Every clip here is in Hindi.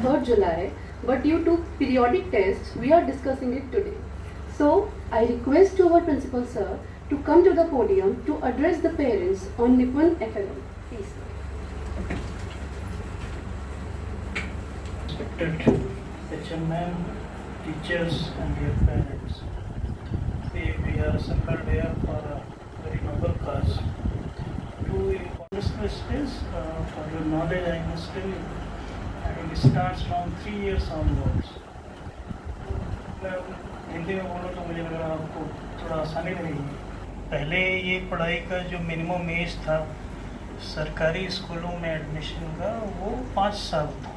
3rd July, but due to periodic tests, we are discussing it today. So, I request to our principal sir to come to the podium to address the parents on Nippon FLL. Please. Respected HMM, teachers and their parents. We are assembled here for a very noble cause. To honestness is, for your knowledge, I must tell you, it starts from 3 years onwards. मैं हिंदी में बोलूँ तो मुझे लग रहा आपको थोड़ा आसानी रहेगी। पहले ये पढ़ाई का जो मिनिमम एज था सरकारी स्कूलों में एडमिशन का वो 5 साल था।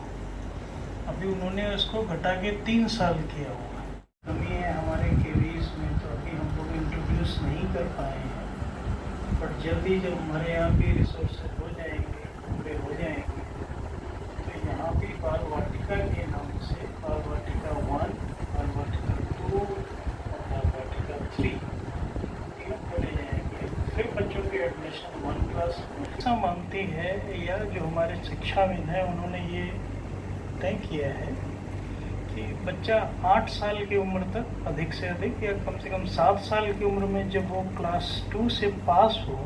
अभी उन्होंने उसको घटा के 3 साल किया हुआ। कमी है हमारे केवीज में, तो अभी हम लोग इंट्रोड्यूस नहीं कर पाए हैं, बट जल्दी जब हमारे यहाँ भी रिसोर्सेज हो जाएंगे, पूरे हो जाएंगे, तो यहाँ भी बाल वाटिका के नाम से बाल वाटिका 1, बाल वाटिका 2 और बाल वाटिका 3 खोले जाएंगे। फिर बच्चों के एडमिशन 1 क्लास ऐसा मांगती है, या जो हमारे शिक्षाविद हैं उन्होंने ये तय किया है कि बच्चा 8 साल की उम्र तक अधिक से अधिक या कम से कम 7 साल की उम्र में जब वो क्लास 2 से पास हो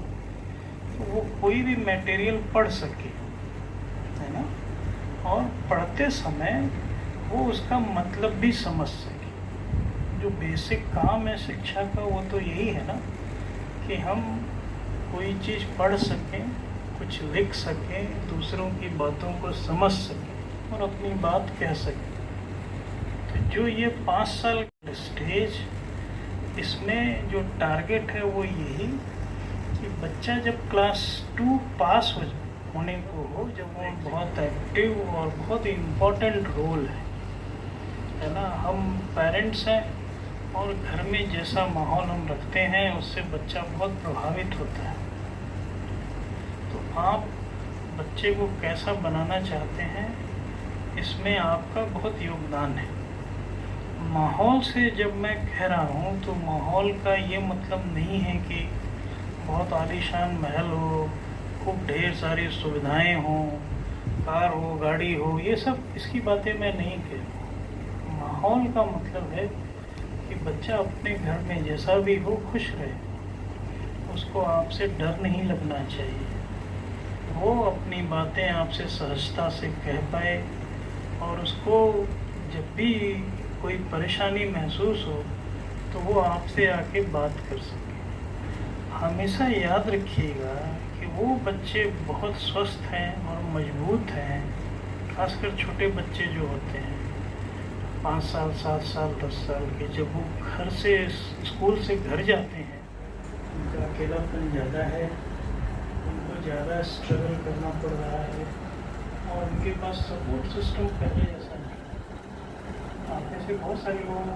तो वो कोई भी मटेरियल पढ़ सके, है ना, और पढ़ते समय वो उसका मतलब भी समझ सके। जो बेसिक काम है शिक्षा का वो तो यही है ना कि हम कोई चीज़ पढ़ सकें, कुछ लिख सकें, दूसरों की बातों को समझ सकें और अपनी बात कह सकें। तो जो ये 5 साल का स्टेज, इसमें जो टारगेट है वो यही कि बच्चा जब क्लास 2 पास होने को हो, जब वो बहुत एक्टिव और बहुत इम्पोर्टेंट रोल है ना। हम पेरेंट्स हैं और घर में जैसा माहौल हम रखते हैं उससे बच्चा बहुत प्रभावित होता है। तो आप बच्चे को कैसा बनाना चाहते हैं, इसमें आपका बहुत योगदान है। माहौल से जब मैं कह रहा हूँ तो माहौल का ये मतलब नहीं है कि बहुत आलीशान महल हो, खूब ढेर सारी सुविधाएं हों, कार हो, गाड़ी हो, ये सब इसकी बातें मैं नहीं कह रहा। माहौल का मतलब है कि बच्चा अपने घर में जैसा भी हो खुश रहे, उसको आपसे डर नहीं लगना चाहिए, वो अपनी बातें आपसे सहजता से कह पाए और उसको जब भी कोई परेशानी महसूस हो तो वो आपसे आके बात कर सके। हमेशा याद रखिएगा कि वो बच्चे बहुत स्वस्थ हैं और मजबूत हैं, खासकर छोटे बच्चे जो होते हैं 5 साल, 7 साल, 10 साल के, जब वो घर से स्कूल से घर जाते हैं उनका अकेलापन ज़्यादा है, उनको ज़्यादा स्ट्रगल करना पड़ रहा है और उनके पास सपोर्ट सिस्टम पहले जैसा नहीं। आप में से बहुत सारे लोग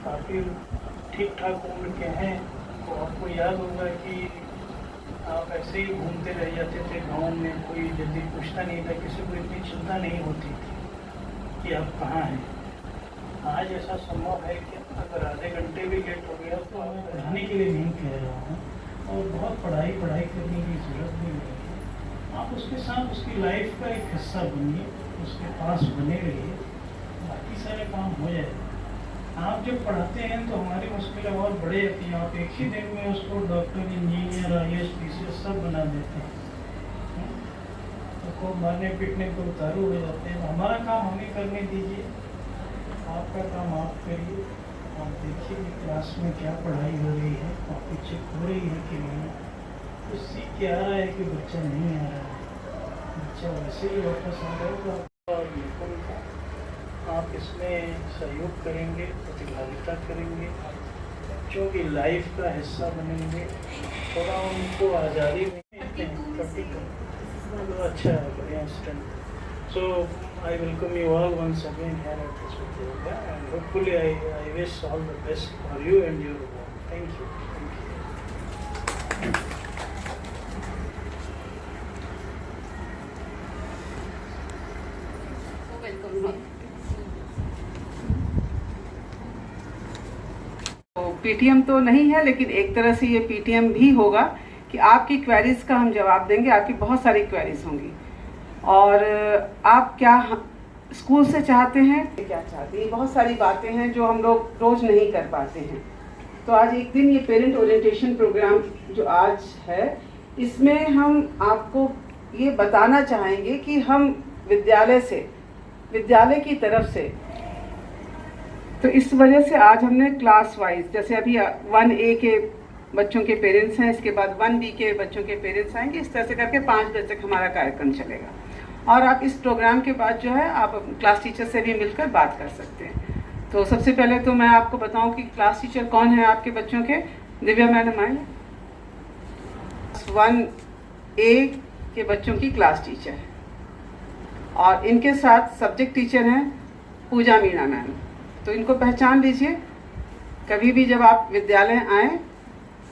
काफ़ी ठीक ठाक उम्र के हैं, तो आपको याद होगा कि आप ऐसे ही घूमते रह जाते थे गाँव में, कोई जल्दी पूछता नहीं था, किसी को इतनी चिंता नहीं होती थी कि आप कहाँ हैं। आज ऐसा संभव है कि अगर आधे घंटे भी लेट हो गया तो मैं पढ़ाने के लिए नहीं कह रहा हूँ और बहुत पढ़ाई करने की ज़रूरत भी नहीं है। आप उसके साथ उसकी लाइफ का एक हिस्सा बनिए, उसके पास बने रहिए, बाकी सारे काम हो जाएगा। आप जब पढ़ाते हैं तो हमारी मुश्किलें और बढ़े जाती हैं। आप एक ही दिन में उसको डॉक्टर, इंजीनियर, IAS, PCS सब बना देते हैं, तो खूब मारने पीटने को उतारू हो जाते हैं। हमारा काम हमें करने दीजिए, आपका काम आप करिए। आप देखिए कि क्लास में क्या पढ़ाई हो रही है, कॉपी चेक हो रही है कि नहीं, तो सीख के आ रहा है कि बच्चा नहीं आ रहा है, बच्चा वैसे ही वापस आ रहा है। आप इसमें सहयोग करेंगे, प्रतिभागिता करेंगे, बच्चों की लाइफ का हिस्सा बनेंगे, थोड़ा उनको आज़ादी देते हैं, तो अच्छा है, बढ़िया stand. So I welcome you all once again here at this yoga, and hopefully I wish all the best for you and your work. Thank you. Thank you. PTM तो नहीं है, लेकिन एक तरह से ये पीटीएम भी होगा कि आपकी क्वेरीज का हम जवाब देंगे। आपकी बहुत सारी क्वेरीज होंगी और आप क्या स्कूल से चाहते हैं, क्या चाहते हैं, बहुत सारी बातें हैं जो हम लोग रोज नहीं कर पाते हैं। तो आज एक दिन ये पेरेंट ओरिएंटेशन प्रोग्राम जो आज है, इसमें हम आपको ये बताना चाहेंगे कि हम विद्यालय की तरफ से, तो इस वजह से आज हमने क्लास वाइज, जैसे अभी 1A के बच्चों के पेरेंट्स हैं, इसके बाद 1B के बच्चों के पेरेंट्स आएंगे, इस तरह से करके 5 बजे तक हमारा कार्यक्रम चलेगा। और आप इस प्रोग्राम के बाद जो है आप क्लास टीचर से भी मिलकर बात कर सकते हैं। तो सबसे पहले तो मैं आपको बताऊं कि क्लास टीचर कौन है आपके बच्चों के। दिव्या मैडम आए, 1A के बच्चों की क्लास टीचर है, और इनके साथ सब्जेक्ट टीचर हैं पूजा मीना मैम। तो इनको पहचान लीजिए, कभी भी जब आप विद्यालय आएँ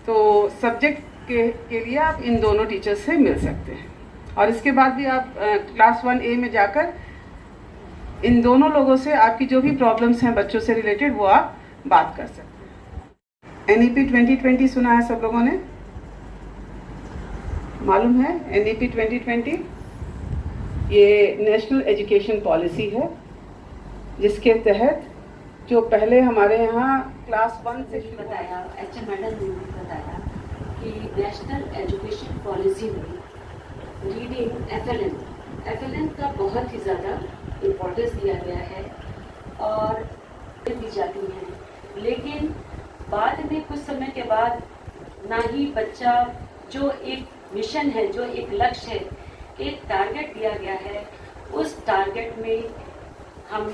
तो सब्जेक्ट के लिए आप इन दोनों टीचर से मिल सकते हैं। और इसके बाद भी आप क्लास 1A में जाकर इन दोनों लोगों से आपकी जो भी प्रॉब्लम्स हैं बच्चों से रिलेटेड, वो आप बात कर सकते हैं। NEP 2020 सुना है सब लोगों ने, मालूम है? NEP 2020 ये नेशनल एजुकेशन पॉलिसी है, जिसके तहत जो पहले हमारे यहाँ क्लास 1 से बताया, HM मैडम ने भी बताया कि नेशनल एजुकेशन पॉलिसी में रीडिंग FLN का बहुत ही ज़्यादा इम्पोर्टेंस दिया गया है और दी जाती हैं। लेकिन बाद में कुछ समय के बाद ना ही बच्चा, जो एक मिशन है, जो एक लक्ष्य है, एक टारगेट दिया गया है, उस टारगेट में हम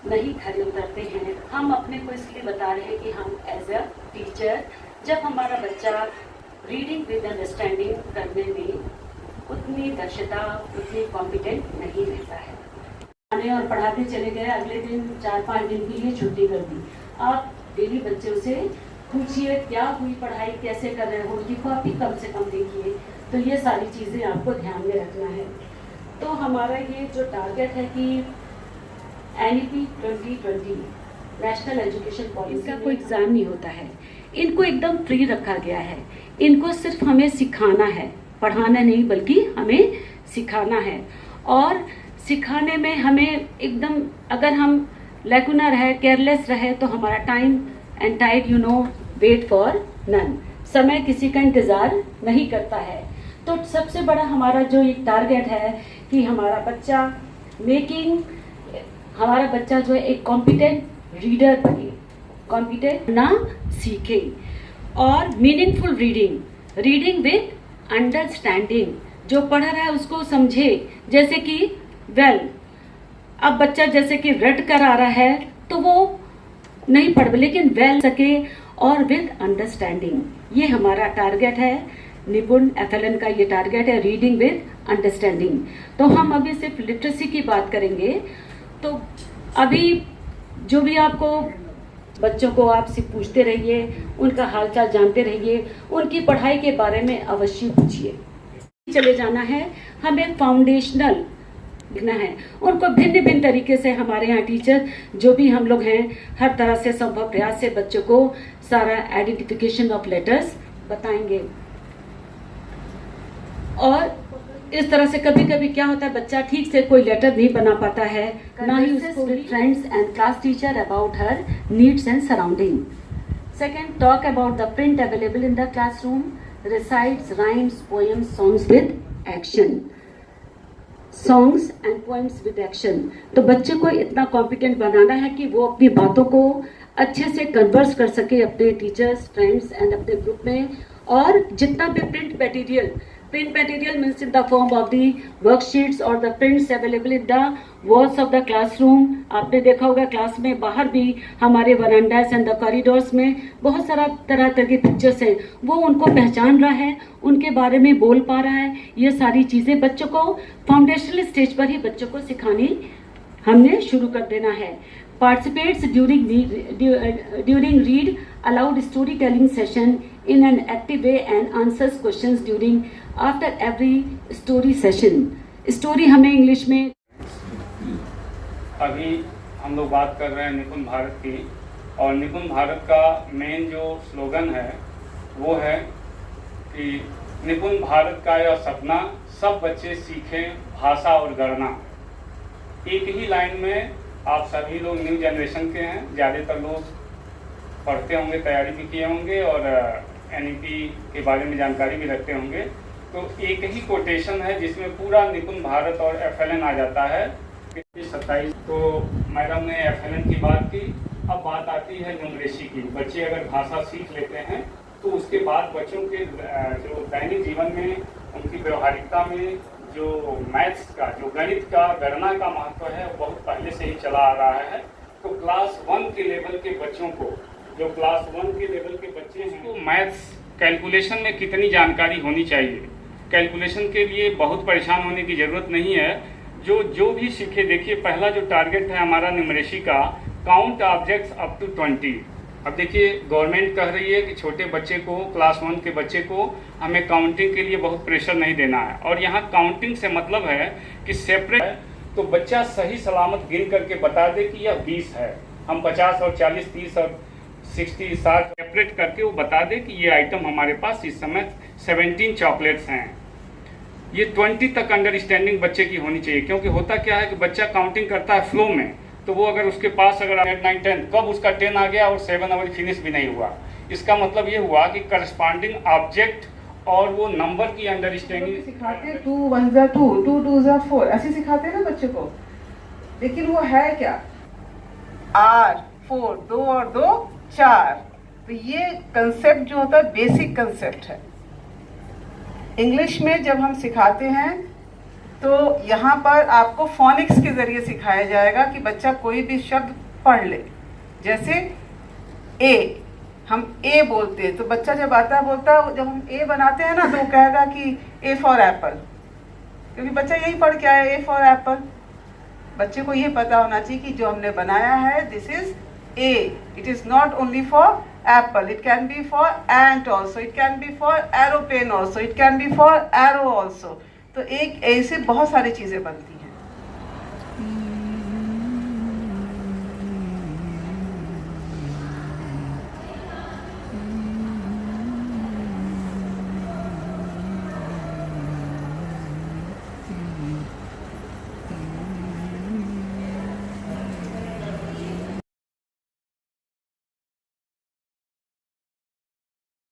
नहीं खड़े उतरते हैं। हम अपने को इसलिए बता रहे हैं कि हम एज अ टीचर, जब हमारा बच्चा रीडिंग विद अंडरस्टैंडिंग करने में उतनी दक्षता, उतनी कॉम्पिटेंट नहीं रहता है, और पढ़ाते चले गए, अगले दिन 4-5 दिन के लिए छुट्टी कर दी। आप डेली बच्चों से पूछिए क्या हुई पढ़ाई, कैसे कर रहे हो, उनकी कॉपी कम से कम देखिए। तो ये सारी चीज़ें आपको ध्यान में रखना है। तो हमारा ये जो टारगेट है कि NEP 2020 नेशनल एजुकेशन पॉलिसी का कोई एग्ज़ाम नहीं होता है, इनको एकदम फ्री रखा गया है। इनको सिर्फ हमें सिखाना है, पढ़ाना नहीं, बल्कि हमें सिखाना है। और सिखाने में हमें एकदम, अगर हम लैकुना रहे, केयरलेस रहे, तो हमारा time and tide wait for none, समय किसी का इंतज़ार नहीं करता है। तो सबसे बड़ा हमारा जो एक टारगेट है कि हमारा बच्चा हमारा बच्चा जो है एक कॉम्पिटेंट रीडर बने, कॉम्पिटेंट ना सीखे, और मीनिंगफुल रीडिंग विद अंडरस्टैंडिंग, जो पढ़ रहा है उसको समझे। जैसे कि अब बच्चा जैसे कि रट कर आ रहा है तो वो नहीं पढ़, लेकिन सके, और विद अंडरस्टैंडिंग, ये हमारा टारगेट है। निपुण FLN का ये टारगेट है, रीडिंग विद अंडरस्टैंडिंग। तो हम अभी सिर्फ लिटरेसी की बात करेंगे। तो अभी जो भी आपको बच्चों को आपसे पूछते रहिए, उनका हालचाल जानते रहिए, उनकी पढ़ाई के बारे में अवश्य पूछिए। चले जाना है, हमें फाउंडेशनल लिखना है। उनको भिन्न भिन्न तरीके से हमारे यहाँ टीचर जो भी हम लोग हैं, हर तरह से संभव प्रयास से बच्चों को सारा आइडेंटिफिकेशन ऑफ लेटर्स बताएंगे। और इस तरह से कभी कभी क्या होता है, बच्चा ठीक से कोई लेटर नहीं बना पाता है, ना ही उसको friends and class teacher about her needs and surrounding. Second, talk about the print available in the classroom, recites rhymes, poems, songs with action, songs and poems with action। तो बच्चे को इतना कॉम्पिटेंट बनाना है कि वो अपनी बातों को अच्छे से कन्वर्स कर सके अपने टीचर्स, फ्रेंड्स एंड अपने ग्रुप में। और जितना भी print material means in the form of the worksheets और the prints available in the walls of the classroom. आपने देखा होगा क्लास में बाहर भी हमारे वरांडास एंड द कॉरिडोर्स में बहुत सारा तरह के पिक्चर्स हैं, वो उनको पहचान रहा है, उनके बारे में बोल पा रहा है। ये सारी चीज़ें बच्चों को फाउंडेशनल स्टेज पर ही बच्चों को सिखानी हमने शुरू कर देना है। Participates during read aloud storytelling session in an active way and answers questions after every story session। Story हमें इंग्लिश में। अभी हम लोग बात कर रहे हैं निपुण भारत की, और निपुण भारत का मेन जो स्लोगन है वो है कि निपुण भारत का यह सपना, सब बच्चे सीखें भाषा और गणना। एक ही लाइन में आप सभी लोग न्यू जनरेशन के हैं, ज़्यादातर लोग पढ़ते होंगे, तैयारी भी किए होंगे और NEP के बारे में जानकारी भी रखते होंगे। तो एक ही कोटेशन है जिसमें पूरा निपुण भारत और FLN आ जाता है। 27 तो मैडम ने FLN की बात की। अब बात आती है न्यूमरेसी की। बच्चे अगर भाषा सीख लेते हैं तो उसके बाद बच्चों के जो दैनिक जीवन में, उनकी व्यवहारिकता में जो मैथ्स का, जो गणित का, गणना का महत्व है वो बहुत पहले से ही चला आ रहा है। तो क्लास 1 के लेवल के बच्चों को, जो क्लास 1 के लेवल के बच्चे हैं, तो मैथ्स कैलकुलेशन में कितनी जानकारी होनी चाहिए। कैलकुलेशन के लिए बहुत परेशान होने की ज़रूरत नहीं है। जो भी सीखे, देखिए पहला जो टारगेट है हमारा न्यूमरेसी का, काउंट ऑब्जेक्ट्स अप टू 20। अब देखिए गवर्नमेंट कह रही है कि छोटे बच्चे को, क्लास 1 के बच्चे को हमें काउंटिंग के लिए बहुत प्रेशर नहीं देना है। और यहाँ काउंटिंग से मतलब है कि सेपरेट, तो बच्चा सही सलामत गिन करके बता दे कि यह 20 है। हम 50 और 40, 30 और 60, 60 सेपरेट करके वो बता दे कि ये आइटम हमारे पास इस समय 17 चॉकलेट्स हैं। ये 20 तक अंडरस्टैंडिंग बच्चे की होनी चाहिए, क्योंकि होता क्या है कि बच्चा काउंटिंग करता है फ्लो में। तो वो अगर उसके पास अगर 8, 9, 10, कब उसका 10 आ गया और 7 अभी फिनिश भी नहीं हुआ, इसका मतलब ये हुआ कि करस्पॉन्डिंग ऑब्जेक्ट और वो नंबर की अंडरस्टैंडिंग सिखाते हैं। 2 1 2, 2 2 4, ऐसे सिखाते हैं ना बच्चे को। लेकिन वो है क्या? R 4, 2 और 2 4। तो ये कंसेप्ट जो होता है बेसिक कंसेप्ट है। इंग्लिश में जब हम सिखाते हैं तो यहाँ पर आपको फोनिक्स के जरिए सिखाया जाएगा कि बच्चा कोई भी शब्द पढ़ ले। जैसे ए, हम ए बोलते हैं तो बच्चा जब आता है बोलता है, जब हम ए बनाते हैं ना तो वो कहेगा कि ए फॉर एप्पल, क्योंकि बच्चा यही पढ़ के आया, ए फॉर एप्पल। बच्चे को ये पता होना चाहिए कि जो हमने बनाया है this is a, it is not only for Apple, it can be for ant also, it can be for aeroplane also, it can be for aero also. तो एक ऐसे बहुत सारी चीज़ें बनती हैं।